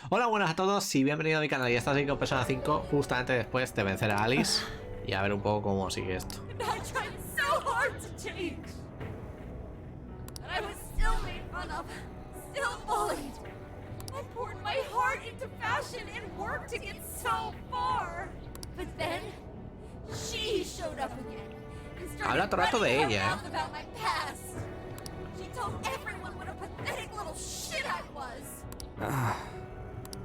Hola, buenas a todos y bienvenido a mi canal. Y estás aquí con Persona 5 justamente después de vencer a Alice y a ver un poco cómo sigue esto. Habla todo el rato de ella,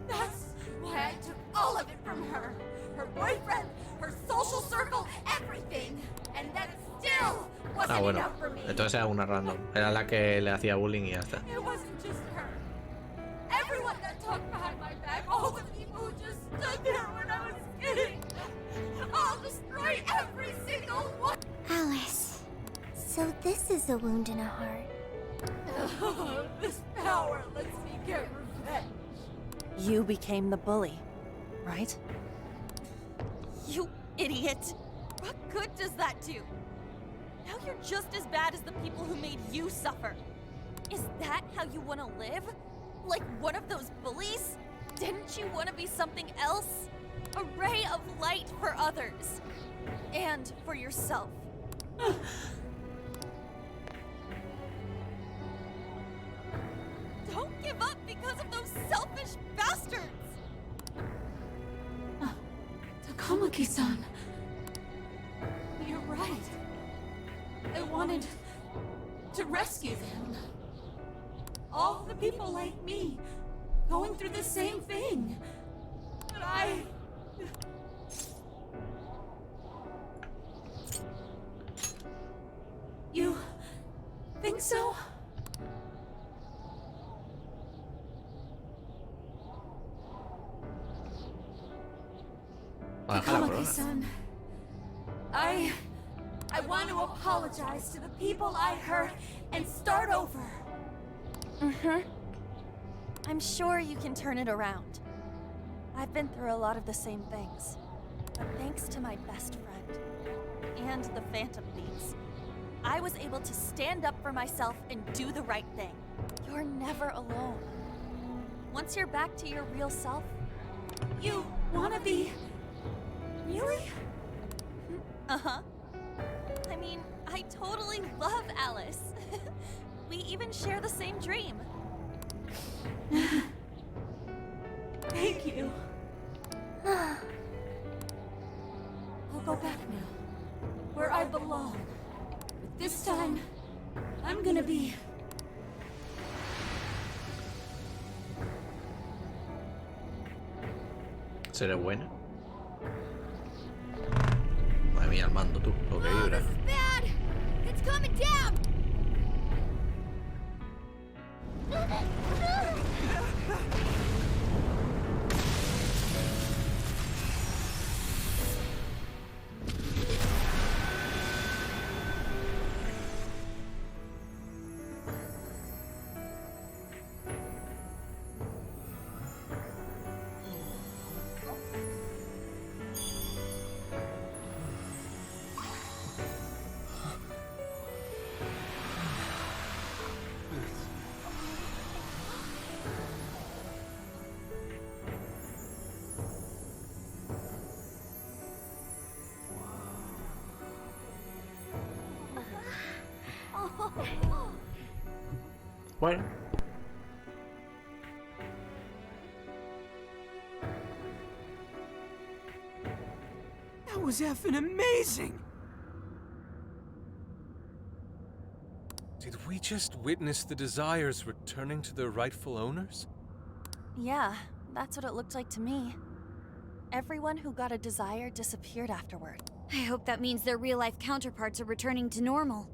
That's why I took all of it from her. Her boyfriend, her social circle, everything. And that still wasn't enough for me. Entonces era una random. Era la que le hacía bullying y ya está. It wasn't just her. Everyone that talked behind my back, all the people who just stood there when I was kidding. I'll destroy every single one. Alice, so this is a wound in a heart. This power lets me get revenge. You became the bully, right? You idiot! What good does that do? Now you're just as bad as the people who made you suffer. Is that how you want to live? Like one of those bullies? Didn't you want to be something else? A ray of light for others. And for yourself. Don't give up because of those selfish bastards! Takamaki-san. You're right. I wanted to rescue them. All the people like me, going through the same thing. But You think so? Takamaki-san, I want to apologize to the people I hurt and start over. I'm sure you can turn it around. I've been through a lot of the same things. But thanks to my best friend and the Phantom Thieves, I was able to stand up for myself and do the right thing. You're never alone. Once you're back to your real self, You wanna be... Really? Uh-huh. I mean, I totally love Alice. We even share the same dream. Thank you. I'll go back now, where I belong. But this time, I'm gonna be... ¿Seré buena? Madre mía, el mando tú, lo que vibra. This is bad! It's coming down! Bueno. That was effing amazing! Did we just witness the desires returning to their rightful owners? Yeah, that's what it looked like to me. Everyone who got a desire disappeared afterward. I hope that means their real-life counterparts are returning to normal.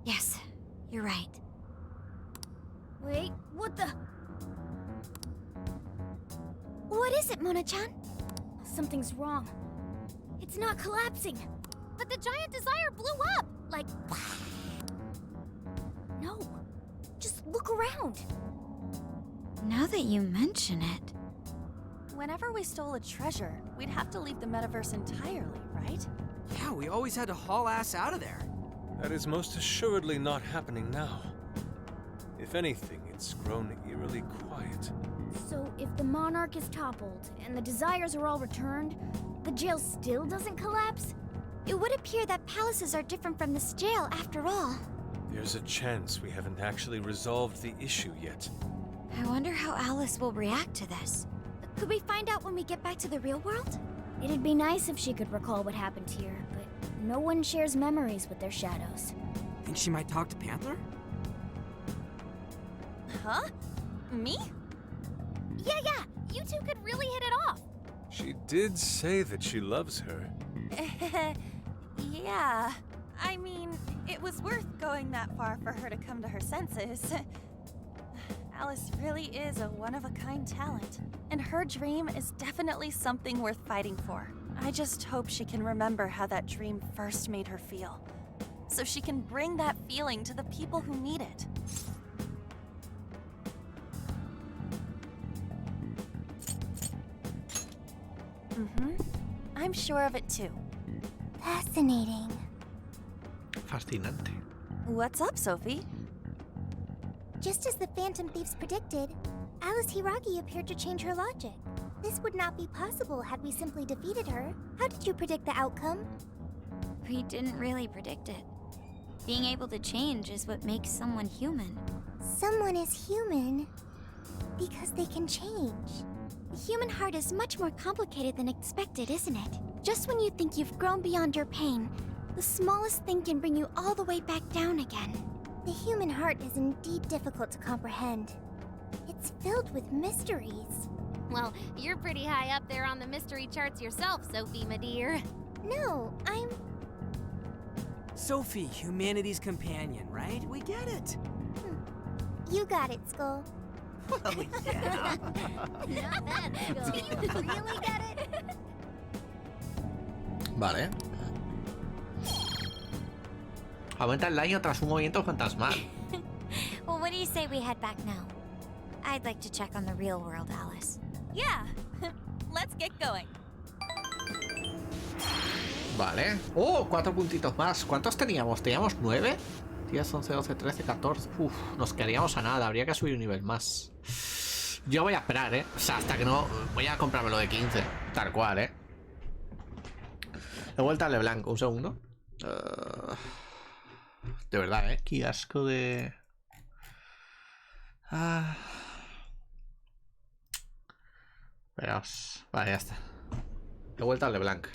Yes, you're right. Wait, what the... What is it, Mona-chan? Something's wrong. It's not collapsing. But the giant desire blew up! Like... No. Just look around. Now that you mention it... Whenever we stole a treasure, we'd have to leave the metaverse entirely, right? Yeah, we always had to haul ass out of there. That is most assuredly not happening now. If anything, it's grown eerily quiet. So if the monarch is toppled and the desires are all returned, the jail still doesn't collapse? It would appear that palaces are different from this jail after all. There's a chance we haven't actually resolved the issue yet. I wonder how Alice will react to this. Could we find out when we get back to the real world? It'd be nice if she could recall what happened here, but no one shares memories with their shadows. Think she might talk to Panther? Huh? Me? Yeah, you two could really hit it off. She did say that she loves her. Yeah. I mean, it was worth going that far for her to come to her senses. Alice really is a one-of-a-kind talent, and her dream is definitely something worth fighting for. I just hope she can remember how that dream first made her feel, so she can bring that feeling to the people who need it. I'm sure of it too. Fascinating. Fascinante. What's up, Sophie? Just as the Phantom Thieves predicted, Alice Hiragi appeared to change her logic. This would not be possible had we simply defeated her. How did you predict the outcome? We didn't really predict it. Being able to change is what makes someone human. Someone is human because they can change. The human heart is much more complicated than expected, isn't it? Just when you think you've grown beyond your pain, the smallest thing can bring you all the way back down again. The human heart is indeed difficult to comprehend. It's filled with mysteries. Well, you're pretty high up there on the mystery charts yourself, Sophie, my dear. No, I'm... Sophie, humanity's companion, right? We get it. You got it, Skull. Well, yeah. Not bad, Do you really get it? Vale. Aumenta el daño tras un movimiento fantasmal. Well, what do you say we head back now? I'd like to check on the real world, Alice. Yeah. Let's get going. Vale. Oh, 4 puntitos más. ¿Cuántos teníamos? ¿Teníamos 9? 10, 11, 12, 13, 14. Uf, nos quedaríamos a nada. Habría que subir un nivel más. Yo voy a esperar, ¿eh? O sea, hasta que no... Voy a comprármelo de 15. Tal cual, ¿eh? He vuelto a LeBlanc. Un segundo. De verdad, ¿eh? Qué asco de... Veamos. Vale, ya está. He vuelto al LeBlanc.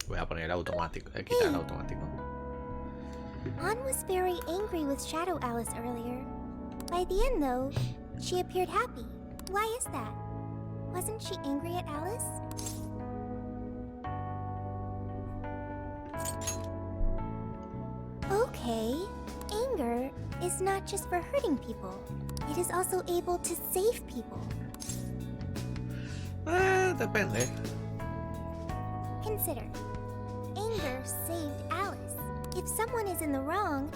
Voy a poner el automático. He quitado el automático. Ann was very angry with Shadow Alice earlier. By the end, though, she appeared happy. Why is that? Wasn't she angry at Alice? Okay, anger is not just for hurting people. It is also able to save people. Depende. Consider. Anger saved Alice. If someone is in the wrong,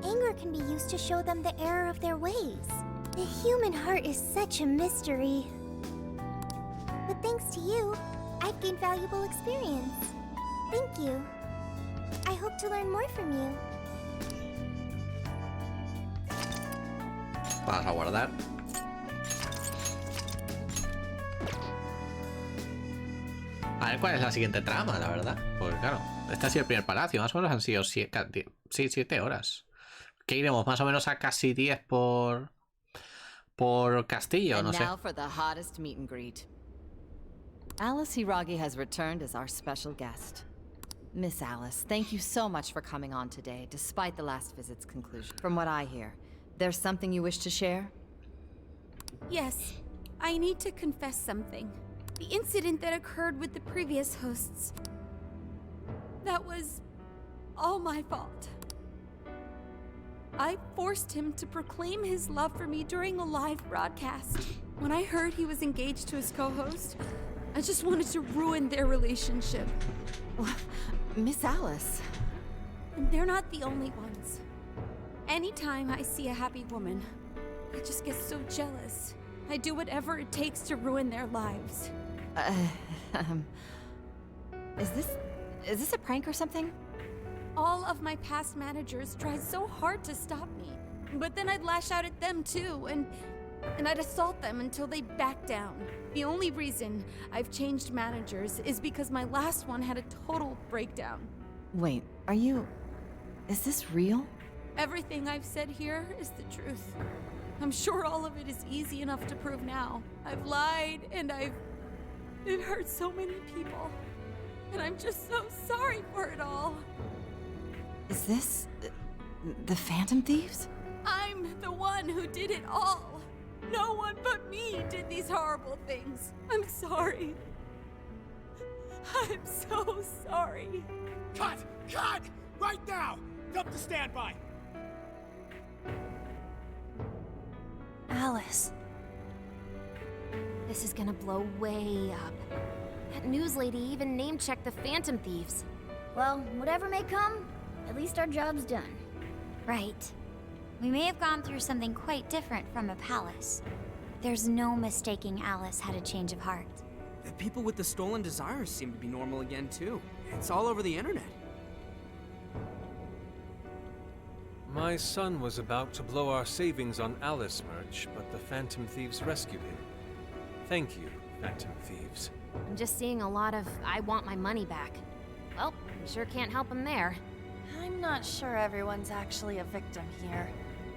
anger can be used to show them the error of their ways. The human heart is such a mystery. But thanks to you, I've gained valuable experience. Thank you. I hope to learn more from you. Vamos a guardar. A ver cuál es la siguiente trama, la verdad. Porque claro, este ha sido el primer palacio. Más o menos han sido 7 horas. Que iremos más o menos a casi 10 por castillo, no sé. Now for the hottest meet and greet. Alice Hiragi has returned as our special guest. Miss Alice, thank you so much for coming on today, despite the last visit's conclusion. From what I hear, there's something you wish to share? Yes, I need to confess something. The incident that occurred with the previous hosts. That was all my fault. I forced him to proclaim his love for me during a live broadcast. When I heard he was engaged to his co-host, I just wanted to ruin their relationship. Miss Alice. And they're not the only ones. Anytime I see a happy woman, I just get so jealous. I do whatever it takes to ruin their lives. Is this a prank or something? All of my past managers tried so hard to stop me. But then I'd lash out at them too, and I'd assault them until they backed down. The only reason I've changed managers is because my last one had a total breakdown. Wait, is this real? Everything I've said here is the truth. I'm sure all of it is easy enough to prove now. I've lied, and it hurt so many people. And I'm just so sorry for it all. Is this the Phantom Thieves? I'm the one who did it all. No one but me did these horrible things. I'm sorry. I'm so sorry. Cut! Cut! Right now! Up to standby! Alice. This is gonna blow way up. That news lady even name-checked the Phantom Thieves. Well, whatever may come, at least our job's done. Right. We may have gone through something quite different from a palace. There's no mistaking Alice had a change of heart. The people with the stolen desires seem to be normal again, too. It's all over the internet. My son was about to blow our savings on Alice merch, but the Phantom Thieves rescued him. Thank you, Phantom Thieves. I'm just seeing a lot of I want my money back. Well, we sure can't help him there. I'm not sure everyone's actually a victim here.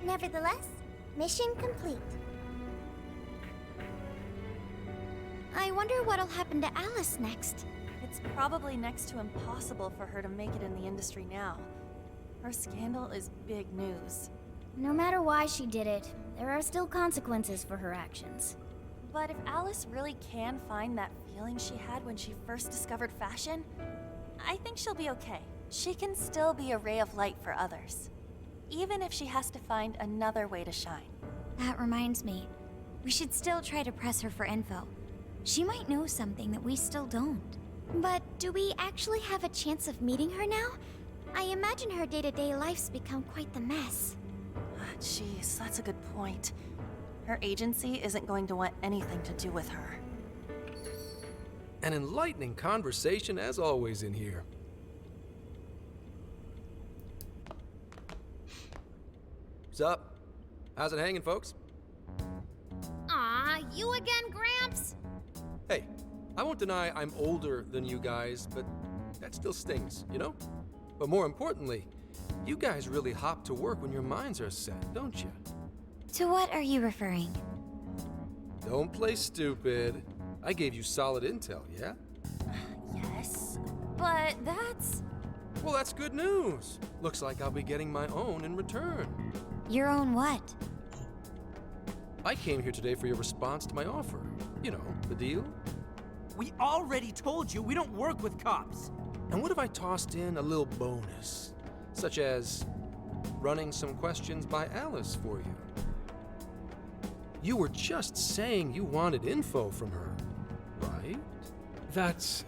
Nevertheless, mission complete. I wonder what'll happen to Alice next. It's probably next to impossible for her to make it in the industry now. Her scandal is big news. No matter why she did it, there are still consequences for her actions. But if Alice really can find that feeling she had when she first discovered fashion, I think she'll be okay. She can still be a ray of light for others, even if she has to find another way to shine. That reminds me, we should still try to press her for info. She might know something that we still don't. But do we actually have a chance of meeting her now? I imagine her day-to-day life's become quite the mess. Jeez, that's a good point. Her agency isn't going to want anything to do with her. An enlightening conversation as always in here. What's up? How's it hanging, folks? Aw, you again, Gramps? Hey, I won't deny I'm older than you guys, but that still stings, you know? But more importantly, you guys really hop to work when your minds are set, don't you? To what are you referring? Don't play stupid. I gave you solid intel, yeah? Yes, but that's... Well, that's good news. Looks like I'll be getting my own in return. Your own what? I came here today for your response to my offer. You know, the deal. We already told you we don't work with cops. And what if I tossed in a little bonus, such as running some questions by Alice for you? You were just saying you wanted info from her, right? That's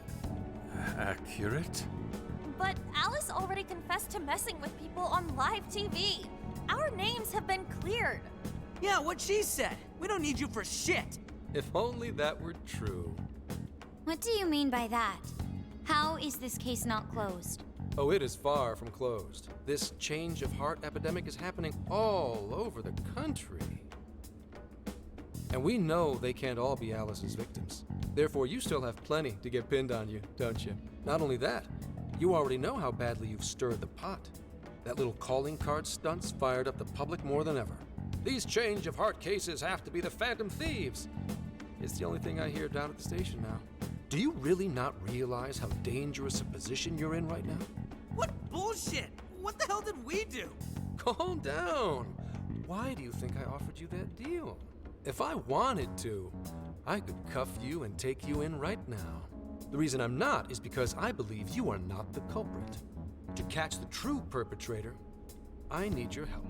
accurate. But Alice already confessed to messing with people on live TV. Our names have been cleared. Yeah, what she said. We don't need you for shit. If only that were true. What do you mean by that? How is this case not closed? Oh, it is far from closed. This change of heart epidemic is happening all over the country. And we know they can't all be Alice's victims. Therefore, you still have plenty to get pinned on you, don't you? Not only that, you already know how badly you've stirred the pot. That little calling card stunt's fired up the public more than ever. These change of heart cases have to be the Phantom Thieves. It's the only thing I hear down at the station now. Do you really not realize how dangerous a position you're in right now? What bullshit? What the hell did we do? Calm down. Why do you think I offered you that deal? If I wanted to, I could cuff you and take you in right now. The reason I'm not is because I believe you are not the culprit. To catch the true perpetrator, I need your help.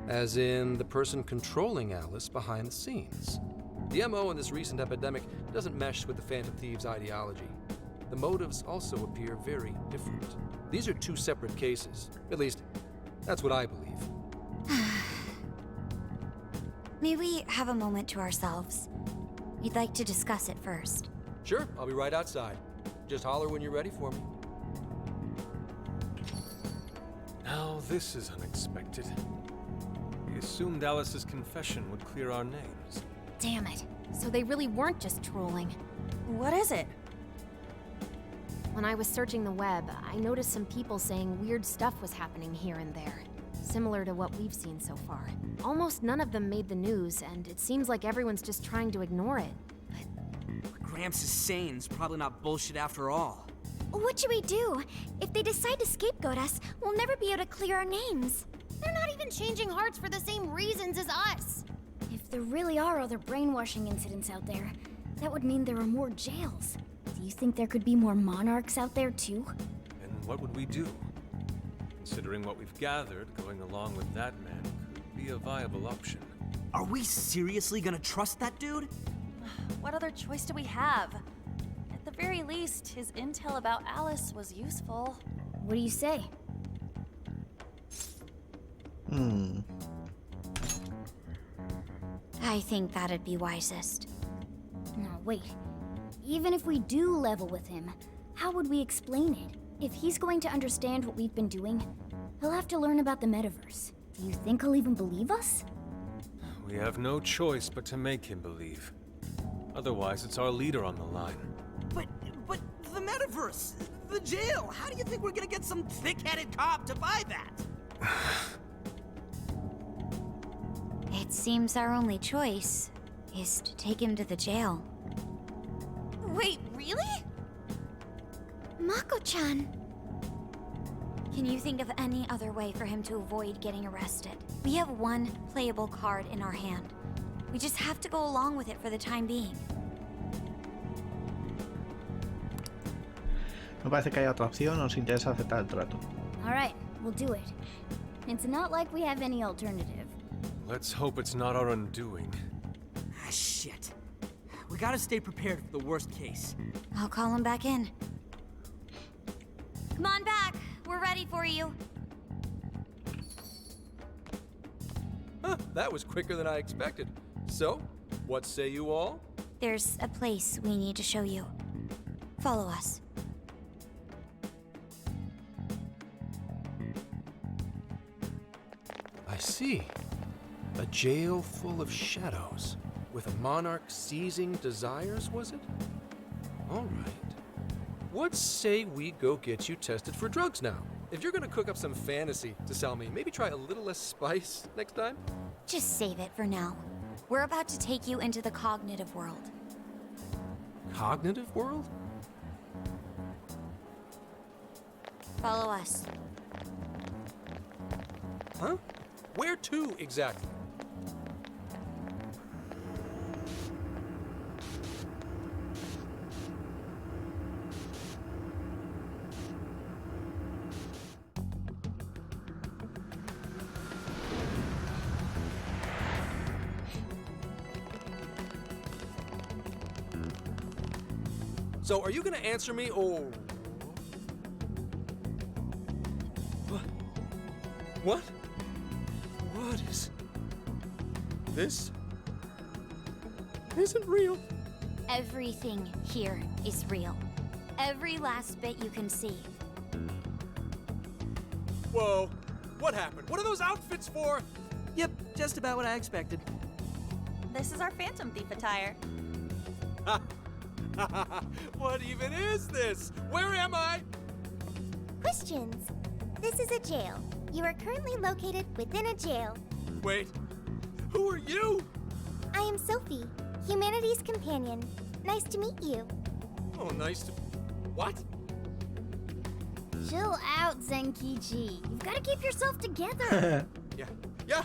As in the person controlling Alice behind the scenes. The MO in this recent epidemic doesn't mesh with the Phantom Thieves' ideology. The motives also appear very different. These are two separate cases. At least, that's what I believe. May we have a moment to ourselves? We'd like to discuss it first. Sure, I'll be right outside. Just holler when you're ready for me. Now this is unexpected. We assumed Alice's confession would clear our names. Damn it. So they really weren't just trolling. What is it? When I was searching the web, I noticed some people saying weird stuff was happening here and there, similar to what we've seen so far. Almost none of them made the news, and it seems like everyone's just trying to ignore it. What Gramps is saying is probably not bullshit after all. What should we do? If they decide to scapegoat us, we'll never be able to clear our names. They're not even changing hearts for the same reasons as us! If there really are other brainwashing incidents out there, that would mean there are more jails. Do you think there could be more monarchs out there too? And what would we do? Considering what we've gathered, going along with that man could be a viable option. Are we seriously gonna trust that dude? What other choice do we have? At the very least, his intel about Alice was useful. What do you say? I think that'd be wisest. No, wait. Even if we do level with him, how would we explain it? If he's going to understand what we've been doing, he'll have to learn about the metaverse. Do you think he'll even believe us? We have no choice but to make him believe. Otherwise, it's our leader on the line. But the metaverse, the jail, how do you think we're gonna get some thick-headed cop to buy that? It seems our only choice is to take him to the jail. Wait, really? Mako-chan! Can you think of any other way for him to avoid getting arrested? We have one playable card in our hand. We just have to go along with it for the time being. No parece que haya otra opción, nos interesa aceptar el trato. Alright, we'll do it. It's not like we have any alternative. Let's hope it's not our undoing. Ah, shit. We gotta stay prepared for the worst case. I'll call him back in. Come on back. We're ready for you. Huh, that was quicker than I expected. So, what say you all? There's a place we need to show you. Follow us. I see. A jail full of shadows. With a monarch seizing desires, was it? All right. What say we go get you tested for drugs now? If you're gonna cook up some fantasy to sell me, maybe try a little less spice next time? Just save it for now. We're about to take you into the cognitive world. Cognitive world? Follow us. Huh? Where to exactly? So, are you gonna answer me, or... What? What is... This... isn't real. Everything here is real. Every last bit you can see. Whoa. What happened? What are those outfits for? Yep, just about what I expected. This is our Phantom Thief attire. What even is this? Where am I? Questions. This is a jail. You are currently located within a jail. Wait, who are you? I am Sophie, humanity's companion. Nice to meet you. Oh, nice to... What? Chill out, Zenkichi. You've got to keep yourself together. Yeah,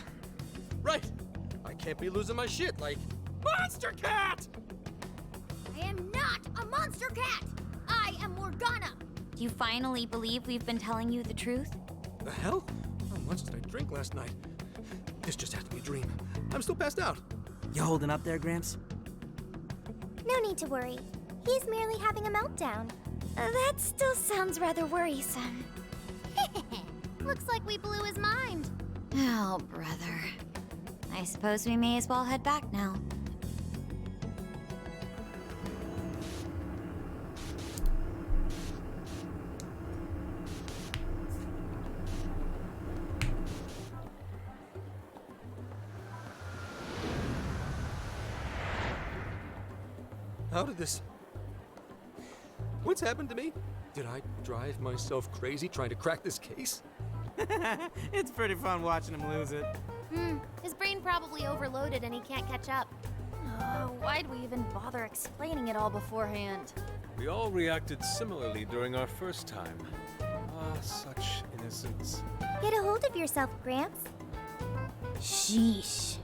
right. I can't be losing my shit like... Monster Cat! I am not a monster cat! I am Morgana! Do you finally believe we've been telling you the truth? The hell? How much did I drink last night? This just had to be a dream. I'm still passed out. You holding up there, Gramps? No need to worry. He's merely having a meltdown. That still sounds rather worrisome. Looks like we blew his mind. Oh, brother. I suppose we may as well head back now. How did this... What's happened to me? Did I drive myself crazy trying to crack this case? It's pretty fun watching him lose it. His brain probably overloaded and he can't catch up. Why'd we even bother explaining it all beforehand? We all reacted similarly during our first time. Ah, such innocence. Get a hold of yourself, Gramps. Sheesh.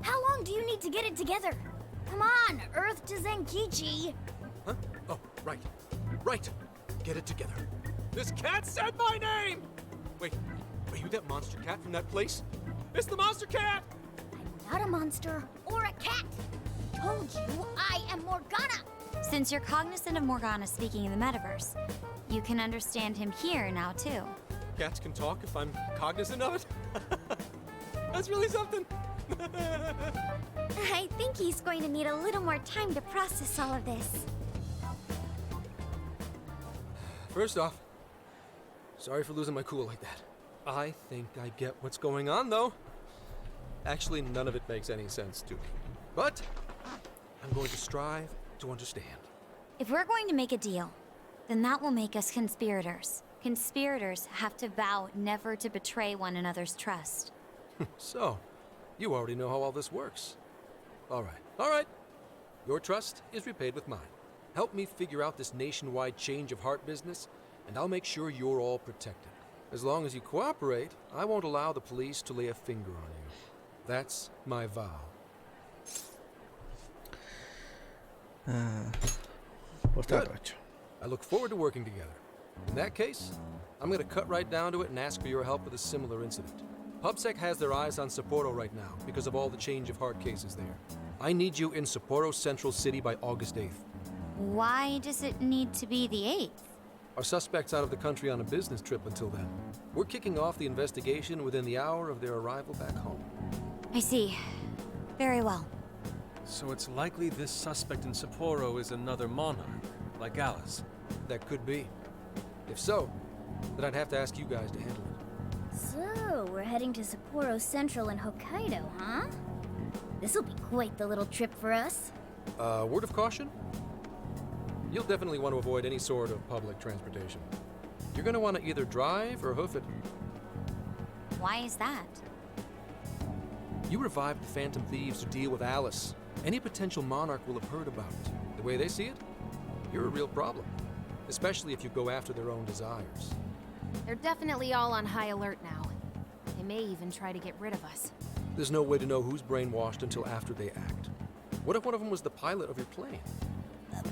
How long do you need to get it together? Come on, Earth to Zenkichi. Huh? Oh, right. Right. Get it together. This cat said my name! Wait, are you that monster cat from that place? It's the monster cat! I'm not a monster or a cat. Told you I am Morgana. Since you're cognizant of Morgana speaking in the metaverse, you can understand him here now too. Cats can talk if I'm cognizant of it? That's really something. I think he's going to need a little more time to process all of this. First off, sorry for losing my cool like that. I think I get what's going on, though. Actually, none of it makes any sense to me. But I'm going to strive to understand. If we're going to make a deal, then that will make us conspirators. Conspirators have to vow never to betray one another's trust. So, you already know how all this works. All right. Your trust is repaid with mine. Help me figure out this nationwide change of heart business, and I'll make sure you're all protected. As long as you cooperate, I won't allow the police to lay a finger on you. That's my vow. Good. I look forward to working together. In that case, I'm going to cut right down to it and ask for your help with a similar incident. PubSec has their eyes on Sapporo right now because of all the change of heart cases there. I need you in Sapporo Central City by August 8th. Why does it need to be the 8th? Our suspect's out of the country on a business trip until then. We're kicking off the investigation within the hour of their arrival back home. I see. Very well. So it's likely this suspect in Sapporo is another monarch, like Alice. That could be. If so, then I'd have to ask you guys to handle it. So, we're heading to Sapporo Central in Hokkaido, huh? This'll be quite the little trip for us. Word of caution? You'll definitely want to avoid any sort of public transportation. You're going to want to either drive or hoof it. Why is that? You revived the Phantom Thieves to deal with Alice. Any potential monarch will have heard about it. The way they see it, you're a real problem. Especially if you go after their own desires. They're definitely all on high alert now. They may even try to get rid of us. There's no way to know who's brainwashed until after they act. What if one of them was the pilot of your plane?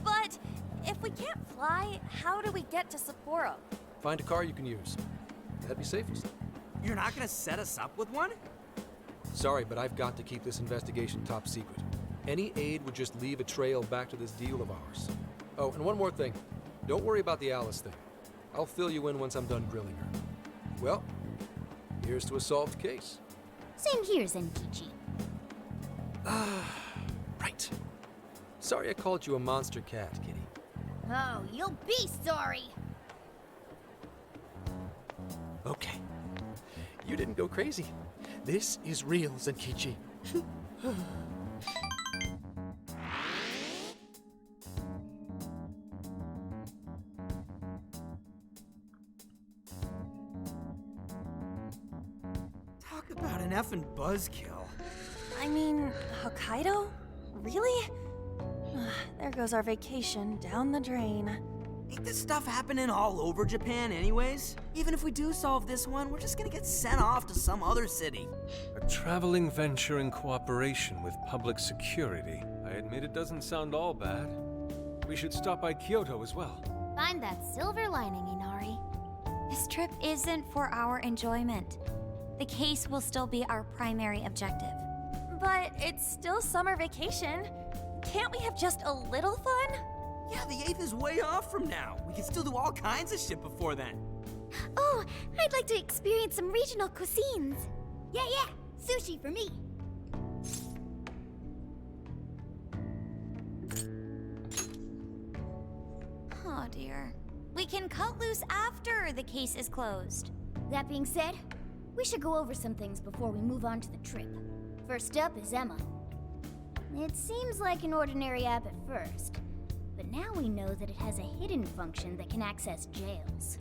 But if we can't fly, how do we get to Sapporo? Find a car you can use. That'd be safest. You're not gonna set us up with one? Sorry, but I've got to keep this investigation top secret. Any aid would just leave a trail back to this deal of ours. Oh, and one more thing. Don't worry about the Alice thing. I'll fill you in once I'm done grilling her. Well, here's to a solved case. Same here, Zenkichi. Right. Sorry I called you a monster cat, kitty. Oh, you'll be sorry. Okay. You didn't go crazy. This is real, Zenkichi. Talk about an effing buzzkill. I mean, Hokkaido? Really? There goes our vacation down the drain. Ain't this stuff happening all over Japan anyways? Even if we do solve this one, we're just gonna get sent off to some other city. A traveling venture in cooperation with public security. I admit it doesn't sound all bad. We should stop by Kyoto as well. Find that silver lining, Inari. This trip isn't for our enjoyment. The case will still be our primary objective. But it's still summer vacation. Can't we have just a little fun? Yeah, the 8th is way off from now. We can still do all kinds of shit before then. Oh, I'd like to experience some regional cuisines. Yeah, Sushi for me. Oh dear. We can cut loose after the case is closed. That being said, we should go over some things before we move on to the trip. First up is Emma. It seems like an ordinary app at first, but now we know that it has a hidden function that can access jails.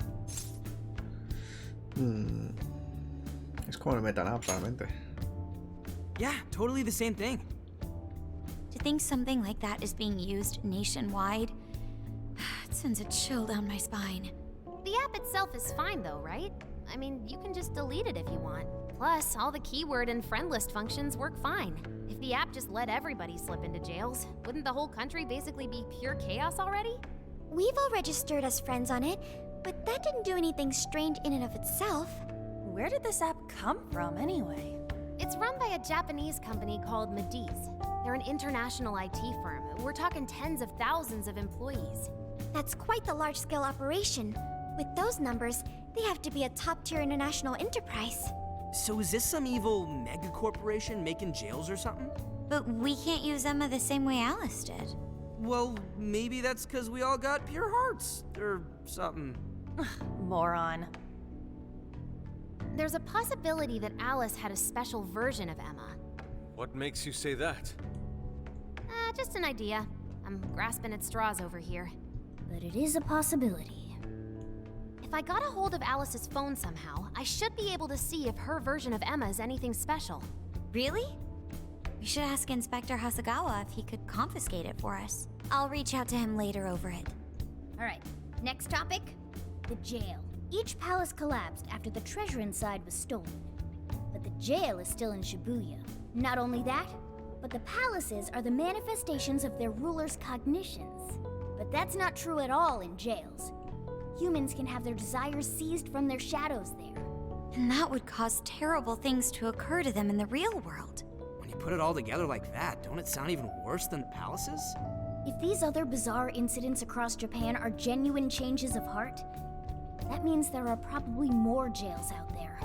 Es como el MetaNav, realmente. Yeah, totally the same thing. To think something like that is being used nationwide, it sends a chill down my spine. The app itself is fine though, right? I mean, you can just delete it if you want. Plus, all the keyword and friend list functions work fine. If the app just let everybody slip into jails, wouldn't the whole country basically be pure chaos already? We've all registered as friends on it, but that didn't do anything strange in and of itself. Where did this app come from anyway? It's run by a Japanese company called Mediz. They're an international IT firm. We're talking tens of thousands of employees. That's quite the large-scale operation. With those numbers, they have to be a top-tier international enterprise. So is this some evil mega corporation making jails or something? But we can't use Emma the same way Alice did. Well, maybe that's because we all got pure hearts, or something. Moron. There's a possibility that Alice had a special version of Emma. What makes you say that? Just an idea. I'm grasping at straws over here. But it is a possibility. If I got a hold of Alice's phone somehow, I should be able to see if her version of Emma is anything special. Really? We should ask Inspector Hasagawa if he could confiscate it for us. I'll reach out to him later over it. Alright, next topic, the jail. Each palace collapsed after the treasure inside was stolen. But the jail is still in Shibuya. Not only that, but the palaces are the manifestations of their rulers' cognitions. But that's not true at all in jails. Humans can have their desires seized from their shadows there. And that would cause terrible things to occur to them in the real world. When you put it all together like that, don't it sound even worse than the palaces? If these other bizarre incidents across Japan are genuine changes of heart, that means there are probably more jails out there.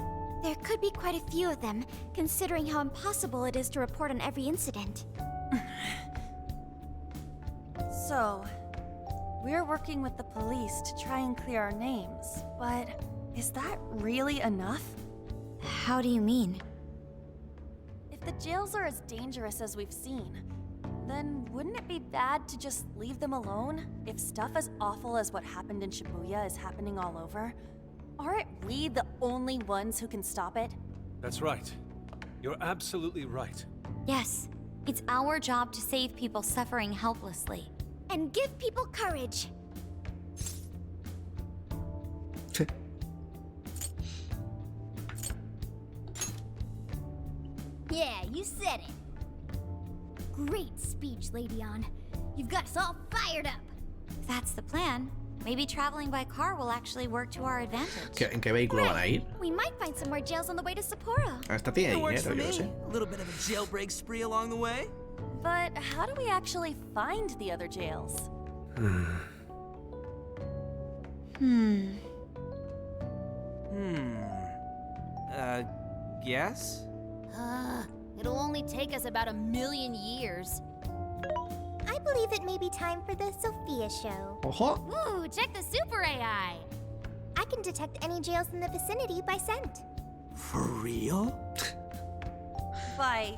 There could be quite a few of them, considering how impossible it is to report on every incident. So, we're working with the police to try and clear our names, but is that really enough? How do you mean? If the jails are as dangerous as we've seen, then wouldn't it be bad to just leave them alone? If stuff as awful as what happened in Shibuya is happening all over, aren't we the only ones who can stop it? That's right. You're absolutely right. Yes, it's our job to save people suffering helplessly. And give people courage. Yeah, you said it. Great speech, Lady Ann. You've got us all fired up. If that's the plan, maybe traveling by car will actually work to our advantage. ¿En qué vehículo van a ir? We might find some more jails on the way to Sapporo. Esta tiene It works dinero, for yo me. sé. A little bit of a jailbreak spree along the way. But how do we actually find the other jails? Guess? It'll only take us about 1,000,000 years. I believe it may be time for the Sophia show. Ojo. Ooh, check the super AI! I can detect any jails in the vicinity by scent. For real? By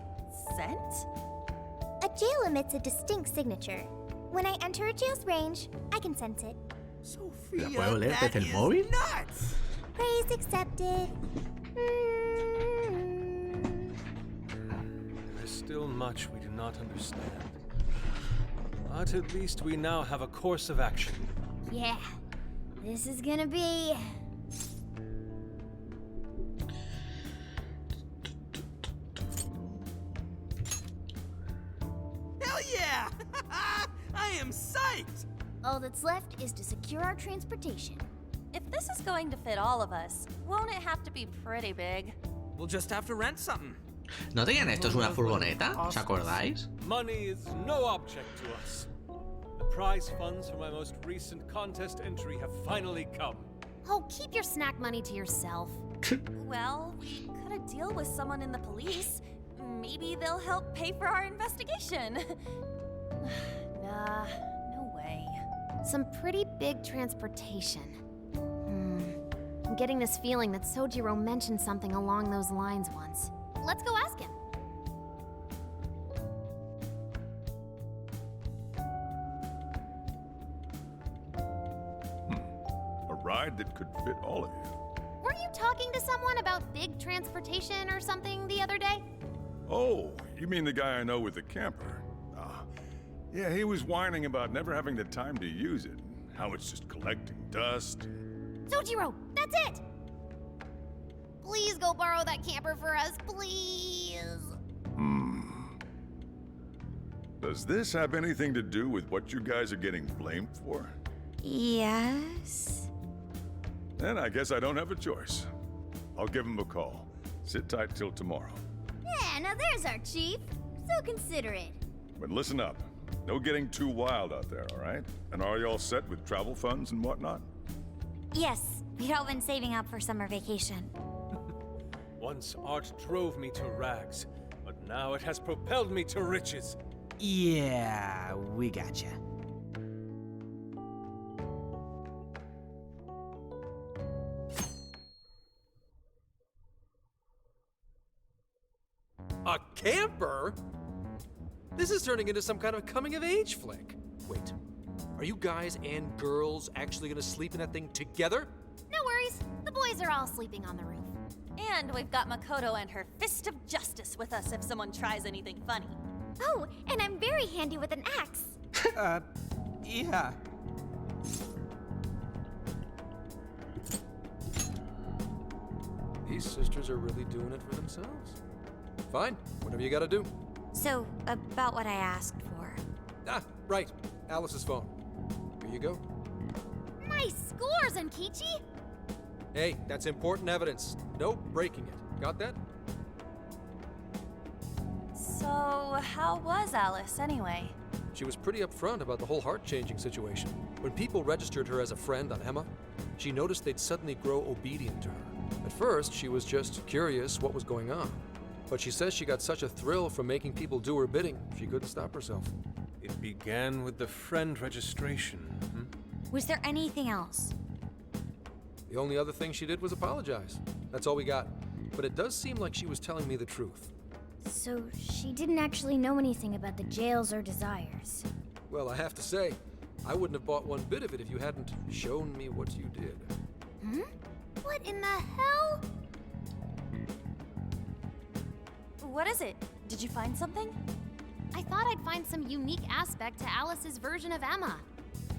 scent? A jail emits a distinct signature. When I enter a jail's range, I can sense it. Sophia, ¿La puedo leer that desde el is móvil? Praise nuts! accepted. There is still much we do not understand. But at least we now have a course of action. Yeah, this is gonna be... Hell yeah! I am psyched! All that's left is to secure our transportation. If this is going to fit all of us, won't it have to be pretty big? We'll just have to rent something. ¿No tenían estos una furgoneta? ¿Os acordáis? Money is no object to us. The prize funds for my most recent contest entry have finally come. Oh, keep your snack money to yourself. Well, we cut a deal with someone in the police. Maybe they'll help pay for our investigation. Nah, no way. Some pretty big transportation. I'm getting this feeling that Sojiro mentioned something along those lines once. Let's go ask him. A ride that could fit all of you. Weren't you talking to someone about big transportation or something the other day? Oh, you mean the guy I know with the camper? Yeah, he was whining about never having the time to use it. How it's just collecting dust. Sojiro, that's it! Please go borrow that camper for us, please. Does this have anything to do with what you guys are getting blamed for? Yes. Then I guess I don't have a choice. I'll give him a call. Sit tight till tomorrow. Yeah, now there's our chief. So considerate. But listen up. No getting too wild out there, all right? And are you all set with travel funds and whatnot? Yes, we'd all been saving up for summer vacation. Once art drove me to rags, but now it has propelled me to riches. Yeah, we gotcha. A camper? This is turning into some kind of coming-of-age flick. Wait, are you guys and girls actually gonna sleep in that thing together? No worries, the boys are all sleeping on the roof. And we've got Makoto and her fist of justice with us if someone tries anything funny. Oh, and I'm very handy with an axe. Yeah. These sisters are really doing it for themselves. Fine, whatever you gotta do. So, about what I asked for. Ah, right. Alice's phone. Here you go. Nice scores, Enkichi! Hey, that's important evidence. No breaking it. Got that? So, how was Alice anyway? She was pretty upfront about the whole heart-changing situation. When people registered her as a friend on Emma, she noticed they'd suddenly grow obedient to her. At first, she was just curious what was going on. But she says she got such a thrill from making people do her bidding, she couldn't stop herself. It began with the friend registration. Was there anything else? The only other thing she did was apologize. That's all we got. But it does seem like she was telling me the truth. So she didn't actually know anything about the jails or desires. Well, I have to say, I wouldn't have bought one bit of it if you hadn't shown me what you did. What in the hell? What is it? Did you find something? I thought I'd find some unique aspect to Alice's version of Emma.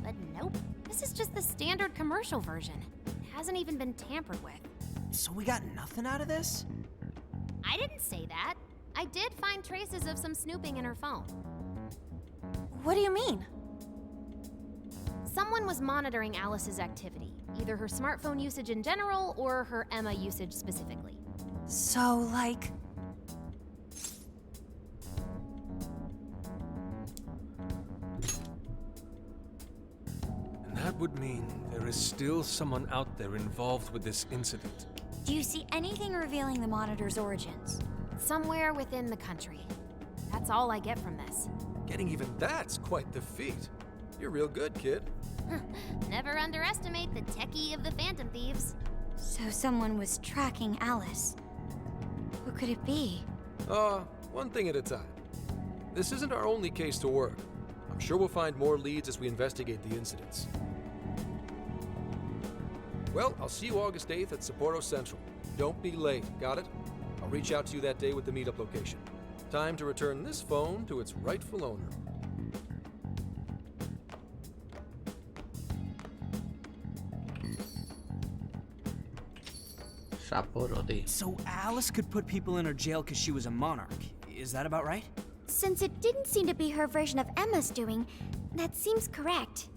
But nope, this is just the standard commercial version. It hasn't even been tampered with. So we got nothing out of this? I didn't say that. I did find traces of some snooping in her phone. What do you mean? Someone was monitoring Alice's activity, either her smartphone usage in general or her Emma usage specifically. So, like... And that would mean there is still someone out there involved with this incident. Do you see anything revealing the monitor's origins? Somewhere within the country. That's all I get from this. Getting even that's quite the feat. You're real good, kid. Never underestimate the techie of the Phantom Thieves. So someone was tracking Alice. Who could it be? One thing at a time. This isn't our only case to work. I'm sure we'll find more leads as we investigate the incidents. Well, I'll see you August 8th at Sapporo Central. Don't be late, got it? I'll reach out to you that day with the meetup location. Time to return this phone to its rightful owner. Sapporo, tío. So Alice could put people in her jail because she was a monarch. Is that about right? Since it didn't seem to be her version of Emma's doing, that seems correct.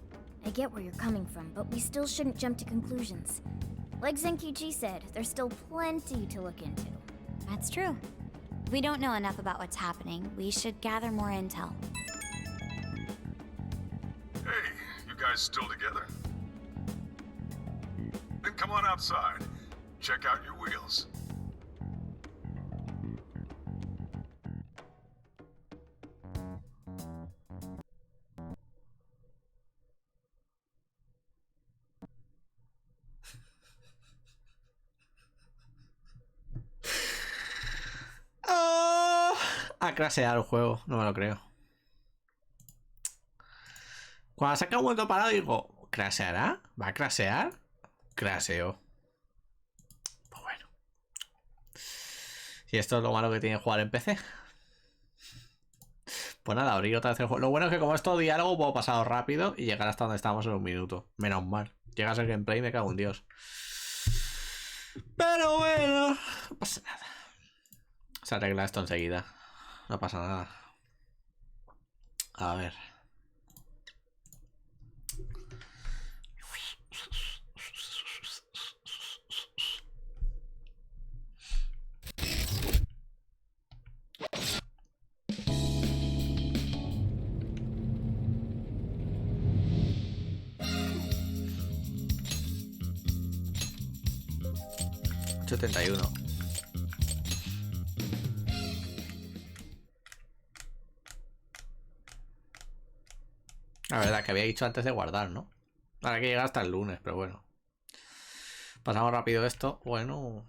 I get where you're coming from, but we still shouldn't jump to conclusions. Like Zenkichi said, there's still plenty to look into. That's true. We don't know enough about what's happening. We should gather more intel. Hey, you guys still together? Then come on outside. Check out your wheels. a crashear el juego, no me lo creo. Cuando saca un momento parado digo, ¿crasheará? ¿Va a crashear? Crasheó. Pues bueno. Y esto es lo malo que tiene jugar en PC. Pues nada, abrir otra vez el juego. Lo bueno es que como es todo diálogo, puedo pasar rápido y llegar hasta donde estábamos en un minuto. Menos mal. Llegas al gameplay y me cago en Dios. Pero bueno, no pasa nada. Se arregla esto enseguida. No pasa nada. A ver. ...71. La verdad que había dicho antes de guardar, ¿no? Ahora que llega hasta el lunes, pero bueno. Pasamos rápido esto. Bueno.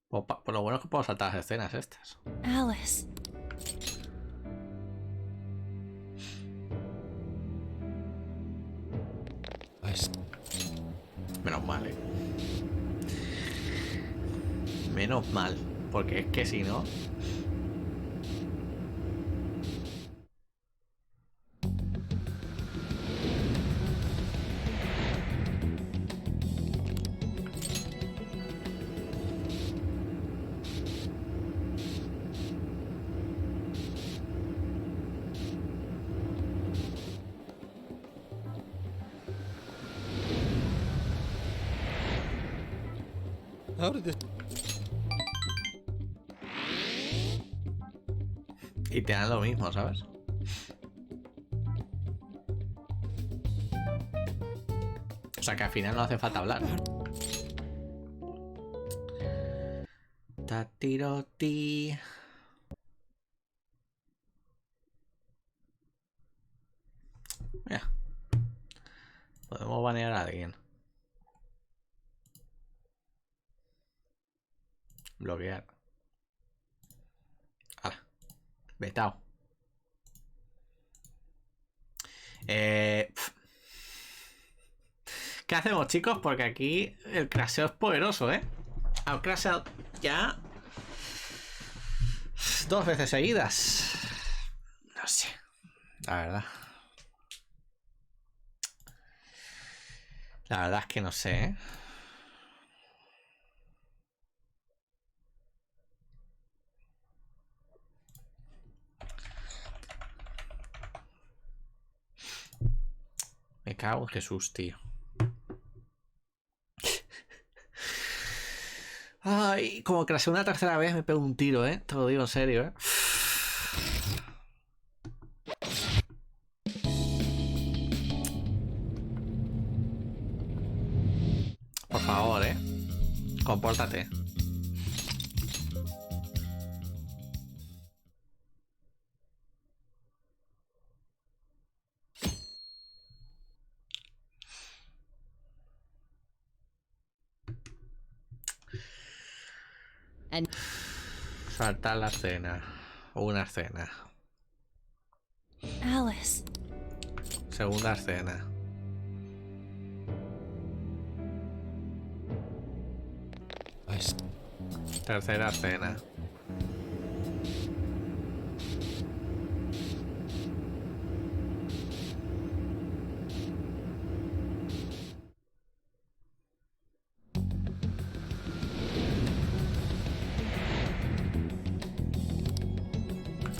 Pues lo bueno es que puedo saltar las escenas estas. Alice. Menos mal, Menos mal. Porque es que si no... How did this... Y te dan lo mismo, ¿sabes? O sea que al final no hace falta hablar. Tatiroti. Mira. Podemos banear a alguien. Bloquear. Hala. Vetado. ¿Qué hacemos, chicos? Porque aquí el craseo es poderoso, ¿eh? Ha craseado ya 2 veces seguidas. No sé. La verdad. La verdad es que no sé, ¿eh? Me cago en Jesús, tío. Ay, como craseo una tercera vez me pego un tiro, ¿eh? Te lo digo en serio, ¿eh? Por favor, ¿eh? Compórtate. Saltar la escena. Una escena. Alice. Segunda escena. Tercera escena.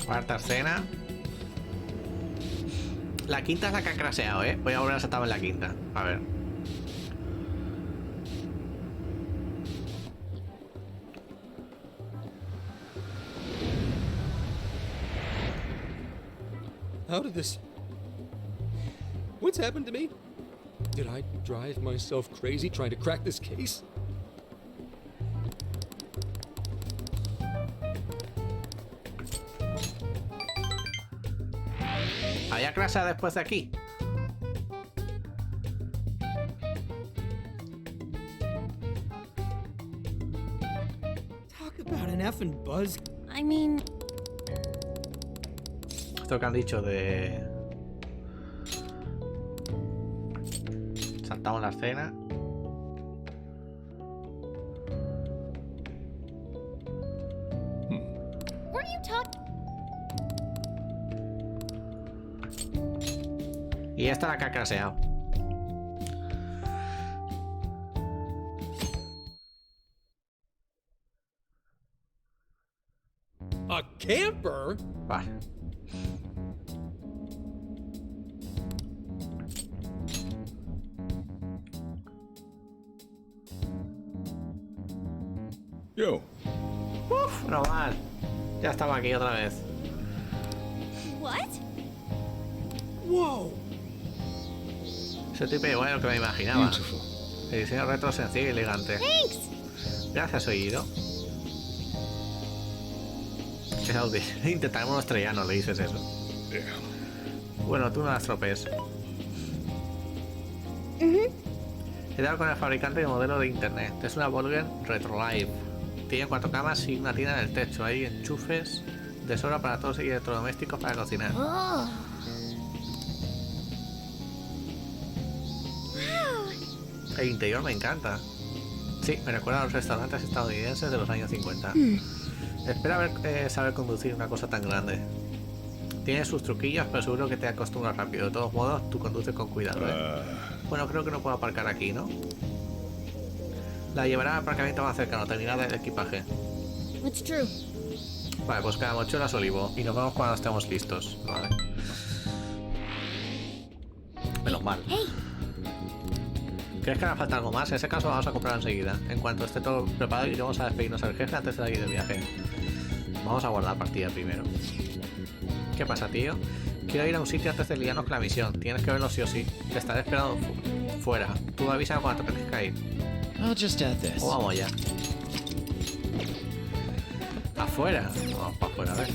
Cuarta escena. La quinta es la que ha craseado, ¿eh? Voy a volver a saltar en la quinta. A ver. How did this... What's happened to me? Did I drive myself crazy trying to crack this case? ¿Había crasheado después de aquí? about an effing buzz. I mean... Esto que han dicho de... Saltamos la escena. Were you talking? Y esta la que ha craseado. A camper? Vale. Yo. Uf, no mal. Ya estaba aquí otra vez. What? Whoa! Ese tipo igual lo que me imaginaba. El diseño retro sencillo y elegante. Thanks! Gracias, oído. Intentaremos estrellar, no le dices eso. Bueno, tú no las tropes. He dado con el fabricante de modelo de internet. Es una Volkswagen Retrolive. Tiene 4 camas y una tina en el techo. Hay enchufes de sobra para todos y electrodomésticos para cocinar. El interior me encanta. Sí, me recuerda a los restaurantes estadounidenses de los años 50. Espera saber conducir una cosa tan grande. Tiene sus truquillos, pero seguro que te acostumbras rápido. De todos modos, tú conduces con cuidado, ¿eh? Bueno, creo que no puedo aparcar aquí, ¿no? La llevará al aparcamiento más cercano, terminada el equipaje. It's true. Vale, pues cada mochuelas olivo. Y nos vemos cuando estemos listos. Vale. Menos mal. ¿Crees que hará falta algo más? En ese caso vamos a comprar enseguida. En cuanto esté todo preparado, iremos a despedirnos al jefe antes de salir de viaje. Vamos a guardar partida primero. ¿Qué pasa, tío? Quiero ir a un sitio antes de liarnos con la misión. Tienes que verlo sí o sí. Te estaré esperando fuera. Tú avísame cuando te tengas que ir. O vamos ya. Afuera. Vamos para afuera, a ver.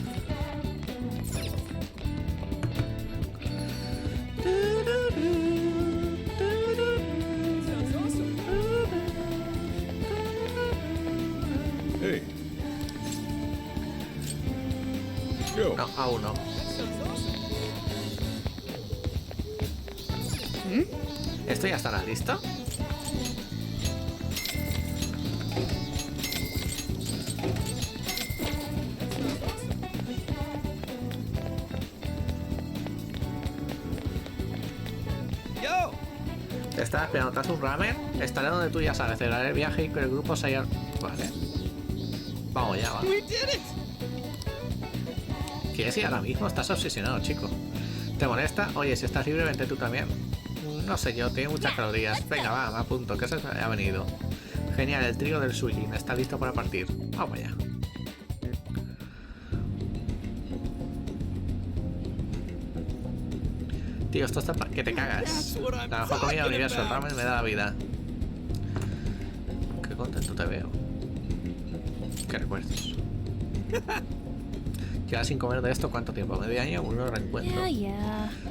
Hey. Yo. No, aún no. ¿Esto ya estará listo? Yo! Te estaba esperando. ¿Tras un ramen? Estaré donde tú ya sabes. Cerraré el viaje y que el grupo se haya... Vale. Vamos ya, va. We did it! ¿Quieres ir ahora mismo? Estás obsesionado, chico. ¿Te molesta? Oye, si estás libre, vente tú también. No sé yo, tiene muchas calorías. Venga, va, me apunto, que se ha venido. Genial, el trío del sushi está listo para partir. Vamos allá. Tío, esto está que te cagas. La mejor comida del universo, el ramen me da la vida. Qué contento te veo. Qué recuerdos. Llevas sin comer de esto ¿cuánto tiempo? ¿Medio año? Un reencuentro.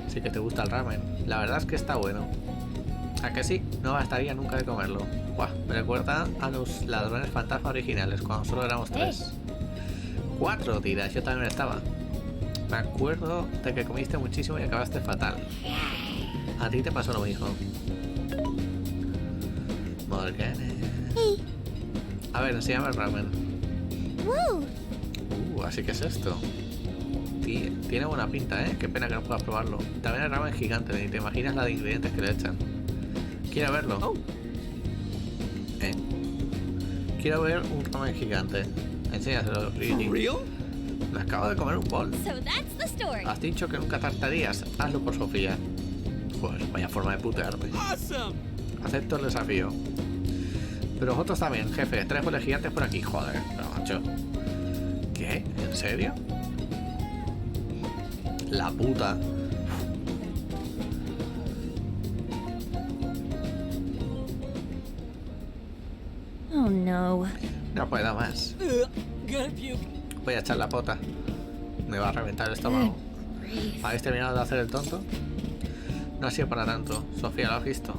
Sí que te gusta el ramen. La verdad es que está bueno. ¿A que sí? No bastaría nunca de comerlo. Buah, me recuerda a los ladrones fantasma originales, cuando solo éramos 3. 4 tiras, yo también estaba. Me acuerdo de que comiste muchísimo y acabaste fatal. A ti te pasó lo mismo. Morgane. A ver, enséñame el ramen. Así que es esto. Tiene buena pinta, ¿eh? Qué pena que no puedas probarlo. También el ramen gigante, ni te imaginas la de ingredientes que le echan. Quiero verlo. Quiero ver un ramen gigante. Enséñaselo, Luigi. Me acabo de comer un bol. Has dicho que nunca tartarías. Hazlo por Sofía. Joder, vaya forma de putearme. Acepto el desafío. Pero vosotros también, jefe. 3 boles gigantes por aquí. Joder, pero macho. ¿Qué? ¿En serio? La puta. Oh no. No puedo más. Voy a echar la pota. Me va a reventar el estómago. ¿Habéis terminado de hacer el tonto? No ha sido para tanto. Sofía, ¿lo has visto?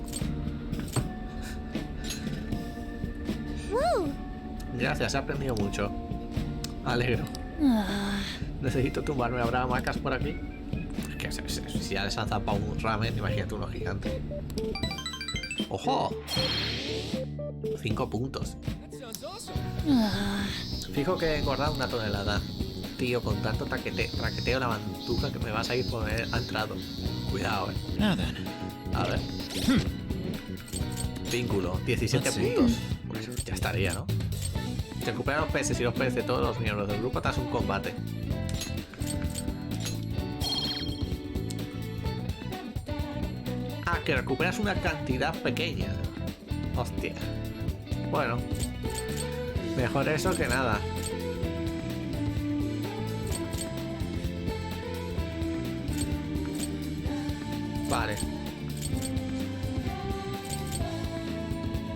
Gracias, he aprendido mucho. Alegro. Necesito tumbarme. ¿Habrá hamacas por aquí? Es que si ya les han zapado un ramen, imagínate uno gigante. ¡Ojo! 5 puntos. Fijo que he engordado 1 tonelada. Tío, con tanto traqueteo la mantuca que me vas a ir por haber entrado. Cuidado, A ver. Vínculo, 17 puntos. Pues ya estaría, ¿no? Recupera los peces y los peces de todos los miembros del grupo tras un combate. Ah, que recuperas una cantidad pequeña. Hostia. Bueno. Mejor eso que nada. Vale.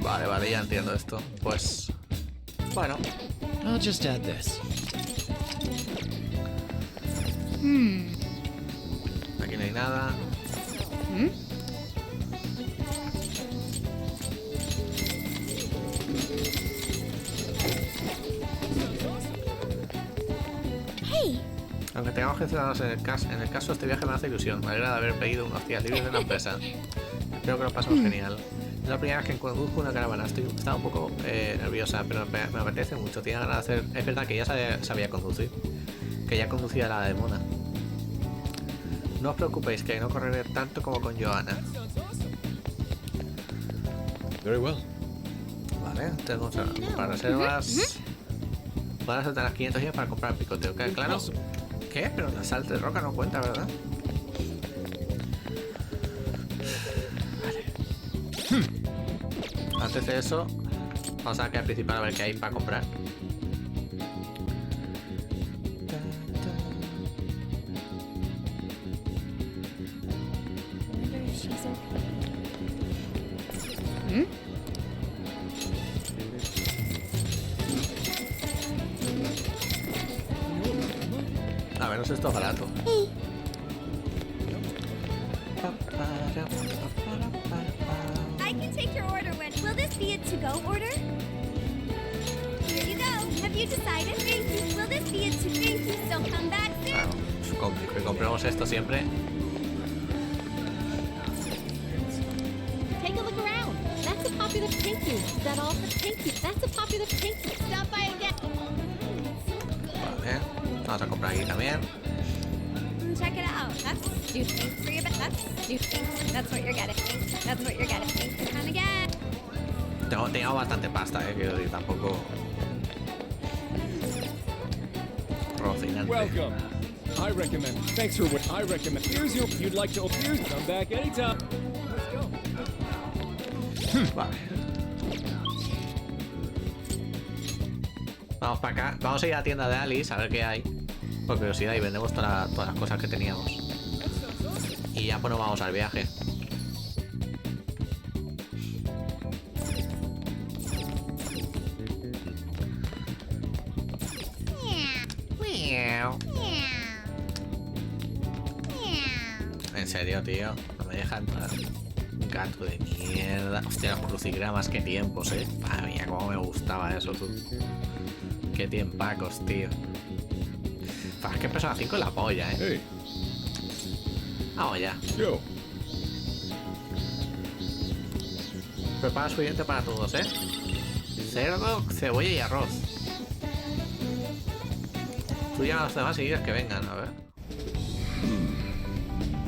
Vale, ya entiendo esto. Pues... bueno. I'll just add this. Aquí no hay nada. Hey. Aunque tengamos que centrarnos en el caso, este viaje me hace ilusión. Me alegra de haber pedido unos días libres de la empresa. Espero que lo pasemos genial. Es la primera vez que conduzco una caravana. Estaba un poco nerviosa, pero me apetece mucho. Tenía ganas de hacer... Es verdad que ya sabía conducir. Que ya conducía la de Mona. No os preocupéis, que no correré tanto como con Johanna. Very well. Vale, tengo para reservas. Van a saltar las 500 días para comprar el picoteo. ¿Queda claro? ¿Qué? Pero la salta de roca no cuenta, ¿verdad? Antes de eso, vamos a quedar principal a ver qué hay para comprar. A ver, no sé, esto es barato. I can take your order when... Will this be a to-go order? Here you go. Have you decided? Thank you. Will this be a to... Thank you. So come back soon. Claro, que compremos esto siempre. Take a look around. That's a popular thank you. Is that all for thank you? That's a popular thank you. Stop by and get... Vale, vamos a comprar aquí también. Check it out. That's two things for you, but that's two things. That's what you're getting. That's what you're getting. Come again. Tengo bastante pasta, quiero decir, tampoco... Rocinante. Welcome. I recommend. Thanks for what I recommend. Here's your... You'd like to... Here's... Come back anytime. Let's go. Vale. Vamos para acá. Vamos a ir a la tienda de Alice a ver qué hay. Por curiosidad, y vendemos todas las cosas que teníamos. Y ya pues nos vamos al viaje. En serio, tío. No me deja entrar. Gato de mierda. Hostia, los crucigramas, qué tiempos, Madre mía, cómo me gustaba eso, tú. Qué tiempacos, tío. Es que Persona 5 es la polla, Hey. Vamos ya. Yo. Prepara suficiente para todos, cerdo, cebolla y arroz. Tú llama a los demás y dices que vengan, a ver.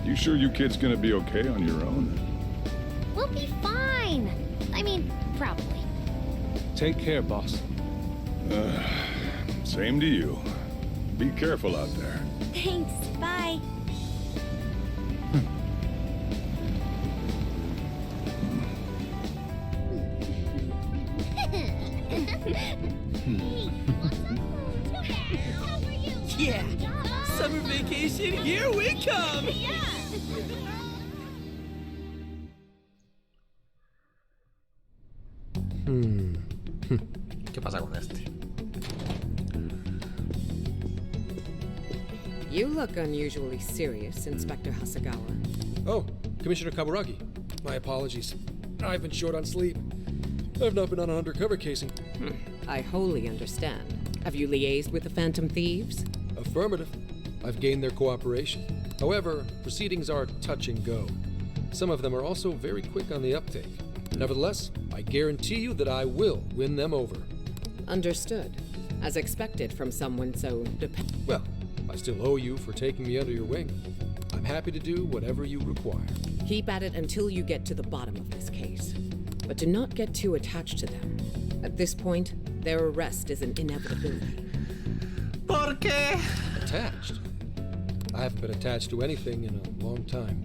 You sure you kids gonna be okay on your own? We'll be fine. I mean, probably. Take care, boss. Same to you. Be careful out there. Thanks. Bye. Yeah. Summer vacation, here we come. ¿Qué pasa con este? You look unusually serious, Inspector Hasagawa. Oh, Commissioner Kaburagi. My apologies. I've been short on sleep. I've not been on an undercover casing. I wholly understand. Have you liaised with the Phantom Thieves? Affirmative. I've gained their cooperation. However, proceedings are touch and go. Some of them are also very quick on the uptake. Nevertheless, I guarantee you that I will win them over. Understood. As expected from someone so Well, I still owe you for taking me under your wing. I'm happy to do whatever you require. Keep at it until you get to the bottom of this case. But do not get too attached to them. At this point, their arrest is an inevitability. ¿Por qué? Attached? I haven't been attached to anything in a long time.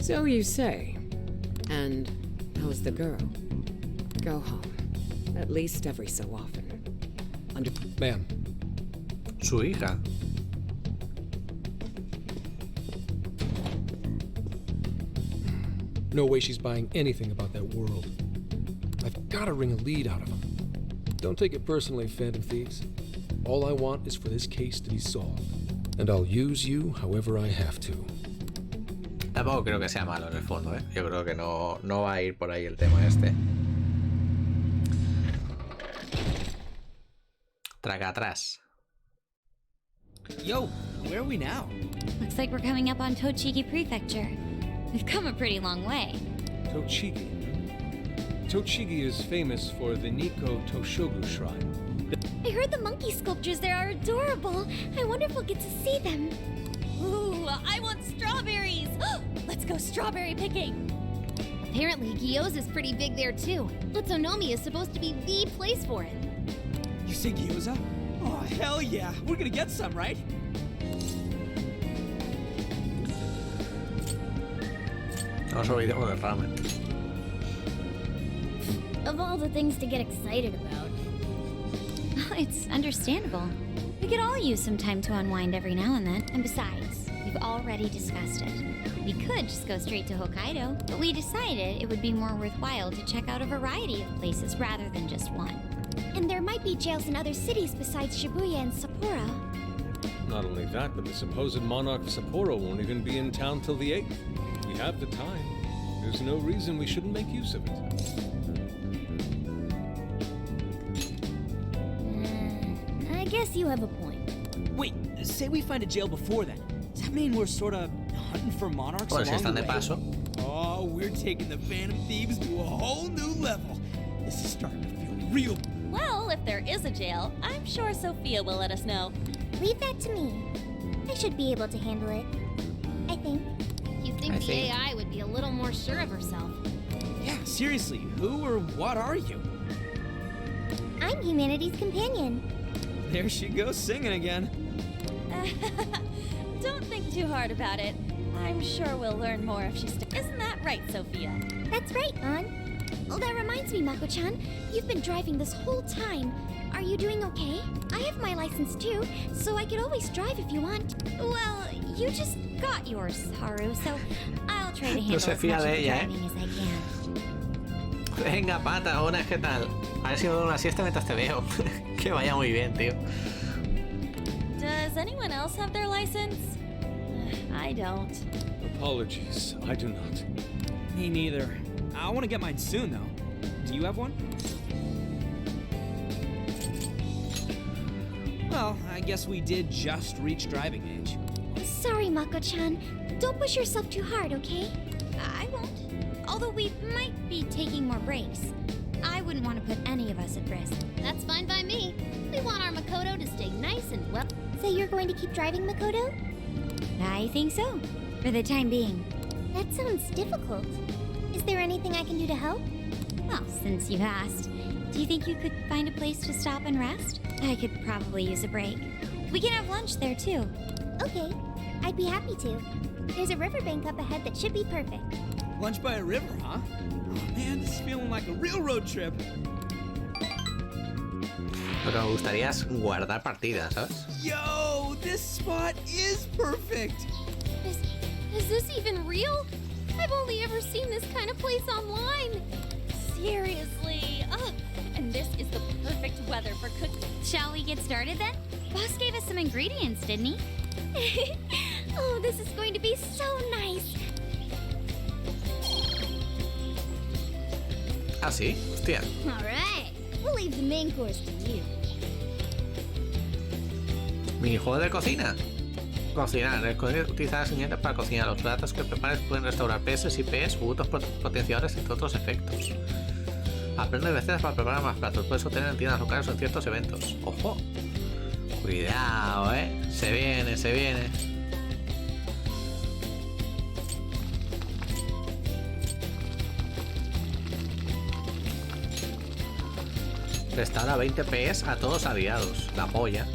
So you say. And how's the girl? Go home. At least every so often. Ma'am. Su hija. No way she's buying anything about that world. I've got to wring a lead out of them. Don't take it personally, Phantom Thieves. All I want is for this case to be solved. And I'll use you however I have to. Tampoco creo que sea malo en el fondo, ¿eh? Yo creo que no va a ir por ahí el tema este. Traga atrás. Yo, where are we now? Looks like we're coming up on Tochigi Prefecture. We've come a pretty long way. Tochigi. Tochigi is famous for the Nikko Toshogu Shrine. I heard the monkey sculptures there are adorable. I wonder if we'll get to see them. Ooh, I want strawberries! Let's go strawberry picking! Apparently, Gyoza's pretty big there too. Utsunomiya is supposed to be the place for it. You say gyoza? Oh, hell yeah. We're gonna get some, right? Nos olvidemos del ramen. Of all the things to get excited about. It's understandable. We could all use some time to unwind every now and then. And besides, we've already discussed it. We could just go straight to Hokkaido, but we decided it would be more worthwhile to check out a variety of places rather than just one. And there might be jails in other cities besides Shibuya and Sapporo. Not only that, but the supposed monarch of Sapporo won't even be in town till the 8th. We have the time. There's no reason we shouldn't make use of it. I guess you have a point. Wait, say we find a jail before then. Does that mean we're sort of hunting for monarchs Pues si along están the de way? paso. Oh, we're taking the Phantom Thieves to a whole new level. This is starting to feel real. Well, if there is a jail, I'm sure Sophia will let us know. Leave that to me. I should be able to handle it. I think. You'd think the AI would be a little more sure of herself. Yeah, seriously, who or what are you? I'm humanity's companion. There she goes singing again. Don't think too hard about it. I'm sure we'll learn more if she Isn't that right, Sophia? That's right, An. Oh, that reminds me, Mako-chan. You've been driving this whole time. Are you doing okay? I have my license too, so I could always drive if you want. Well, you just got yours, Haru, so I'll try to handle se as fía much of de the ella, driving as I can. Venga, pata, buenas, ¿qué tal? A ver si me doy una siesta mientras te veo. Que vaya muy bien, tío. Does anyone else have their license? I don't. Apologies, I do not. Me neither. I want to get mine soon, though. Do you have one? Well, I guess we did just reach driving age. Sorry, Mako-chan. Don't push yourself too hard, okay? I won't. Although we might be taking more breaks. I wouldn't want to put any of us at risk. That's fine by me. We want our Makoto to stay nice and well. So you're going to keep driving, Makoto? I think so. For the time being. That sounds difficult. Is there anything I can do to help? Well, since you've asked, do you think you could find a place to stop and rest? I could probably use a break. We can have lunch there, too. Okay, I'd be happy to. There's a riverbank up ahead that should be perfect. Lunch by a river, huh? Oh man, this is feeling like a real road trip. Pero me gustaría guardar partidas, ¿sabes? Yo, this spot is perfect. Is this even real? I've only ever seen this kind of place online. Seriously. And this is the perfect weather for cooking. Shall we get started then? Boss gave us some ingredients, didn't he? Oh, this is going to be so nice. Ah, sí, hostia. All right, we'll leave the main course to you. Minijuego de cocina. Cocinar. Escoger utilizar las ingredientes para cocinar. Los platos que prepares pueden restaurar PS, IPs u otros potenciadores, entre otros efectos. Aprende recetas para preparar más platos. Puedes obtener en tiendas locales o en ciertos eventos. ¡Ojo! Cuidado, Se viene, se viene. Restaura 20 PS a todos aliados. La polla.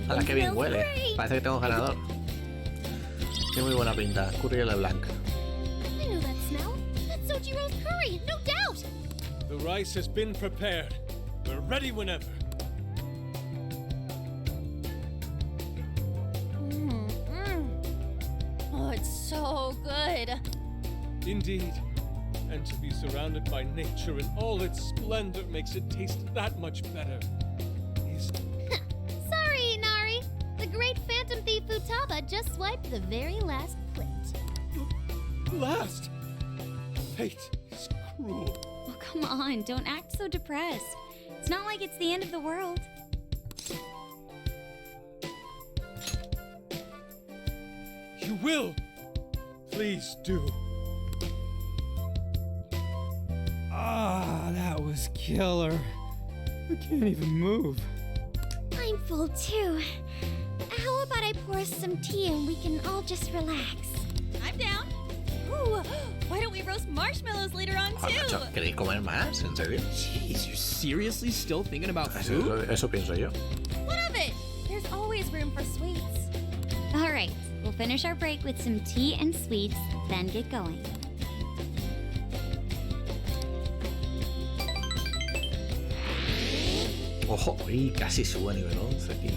A la que bien huele. Parece que tengo un ganador. Tiene muy buena pinta. Curry LeBlanc. I know that smell. That's Sojiro's curry, no doubt. The rice has been prepared. We're ready whenever. Oh, it's so good. Indeed. And to be surrounded by nature in all its splendor makes it taste that much better. Sorry, Inari. The great Phantom Thief Futaba just swiped the very last plate. Last? Fate is cruel. Oh, come on, don't act so depressed. It's not like it's the end of the world. You will. Please do. Ah, that was killer. I can't even move. I'm full too. How about I pour us some tea and we can all just relax? I'm down. Ooh, why don't we roast marshmallows later on too? Macho, ¿queréis comer más? ¿En serio? Jeez, you're seriously still thinking about food? Eso pienso yo. What of it? There's always room for sweets. All right, we'll finish our break with some tea and sweets, then get going. Ojo, y casi subo a nivel 11, tío.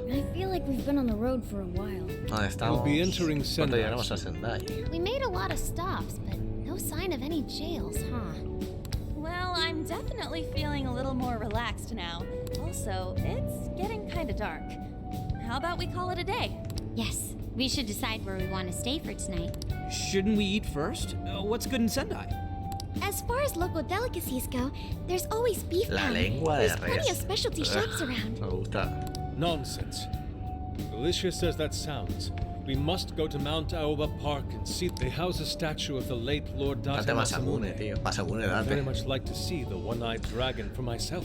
I feel like we've been on the road for a while. ¿Dónde estamos? We'll be entering ¿Cuándo Sendai llegamos a Sendai? We made a lot of stops, but no sign of any jails, huh? Well, I'm definitely feeling a little more relaxed now. Also, it's getting kind of dark. How about we call it a day? Yes, we should decide where we want to stay for tonight. Shouldn't we eat first? What's good in Sendai? As far as local delicacies go, there's always beef La pound. lengua de There's plenty res. of specialty shops around. Me gusta. Nonsense. Delicious as that sounds, we must go to Mount Aoba Park and see. They house a statue of the late Lord Date Date Masamune, tío. Masamune, I'd very date. much like to see the one-eyed dragon for myself.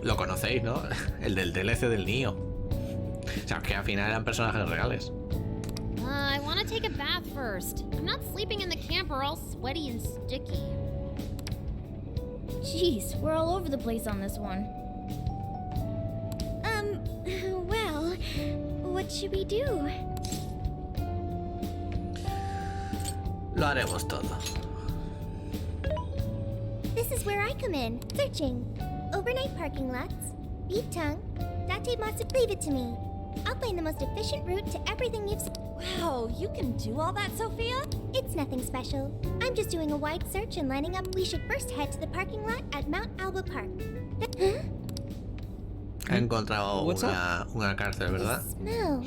Lo conocéis, ¿no? El del DLC del Nioh. O sea, que al final eran personajes reales. I want to take a bath first. I'm not sleeping in the camper all sweaty and sticky. Jeez, we're all over the place on this one. Well, what should we do? Lo haremos todo. This is where I come in. Searching. Overnight parking lots. Beef tongue. Date matsu. Leave it to me. I'll find the most efficient route to everything you've seen. Wow, you can do all that, Sophia? It's nothing special. I'm just doing a wide search and lining up. We should first head to the parking lot at Mount Alba Park. Huh? He encontrado What's una cárcel, ¿verdad? Smell.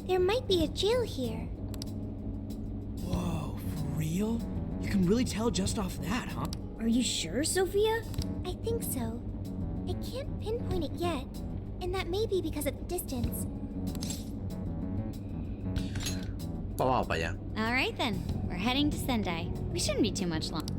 There might be a jail here. Whoa, for real? You can really tell just off that, huh? Are you sure, Sophia? I think so. I can't pinpoint it yet, and that may be because of the distance. Pues vamos para allá. All right then, we're heading to Sendai. We shouldn't be too much longer.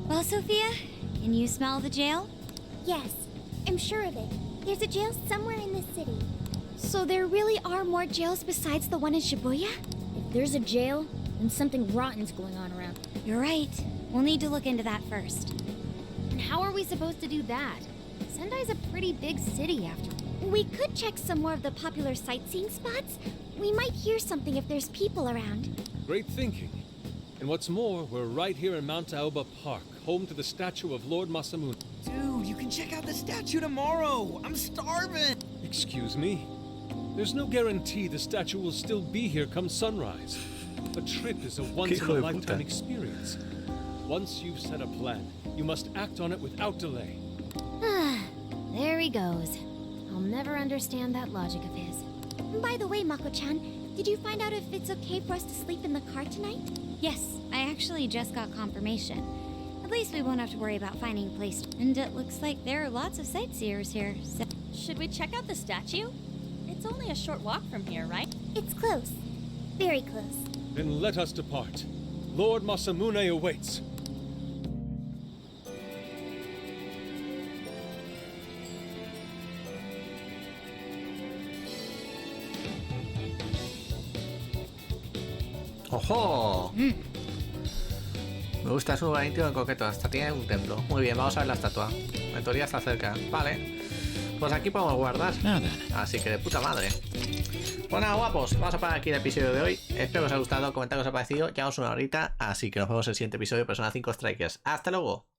Well, Sophia, can you smell the jail? Yes, I'm sure of it. There's a jail somewhere in this city. So there really are more jails besides the one in Shibuya? If there's a jail, then something rotten's going on around. You're right. We'll need to look into that first. And how are we supposed to do that? Sendai's a pretty big city after all. We could check some more of the popular sightseeing spots. We might hear something if there's people around. Great thinking. And what's more, we're right here in Mount Aoba Park, home to the statue of Lord Masamune. Dude, you can check out the statue tomorrow. I'm starving. Excuse me? There's no guarantee the statue will still be here come sunrise. A trip is a once-in-a-lifetime experience. Once you've set a plan, you must act on it without delay. There he goes. I'll never understand that logic of his. By the way, Mako-chan, did you find out if it's okay for us to sleep in the car tonight? Yes, I actually just got confirmation. At least we won't have to worry about finding a place. And it looks like there are lots of sightseers here, so... Should we check out the statue? It's only a short walk from here, right? It's close. Very close. Then let us depart. Lord Masamune awaits. ¡Ojo! Me gusta, es un lugar íntimo en concreto. Hasta tiene un templo. Muy bien, vamos a ver la estatua. En teoría está cerca. Vale. Pues aquí podemos guardar. Así que de puta madre. Bueno, nada, guapos. Vamos a parar aquí el episodio de hoy. Espero que os haya gustado. Comentar qué os ha parecido. Llevamos una horita. Así que nos vemos en el siguiente episodio de Persona 5 Strikers. ¡Hasta luego!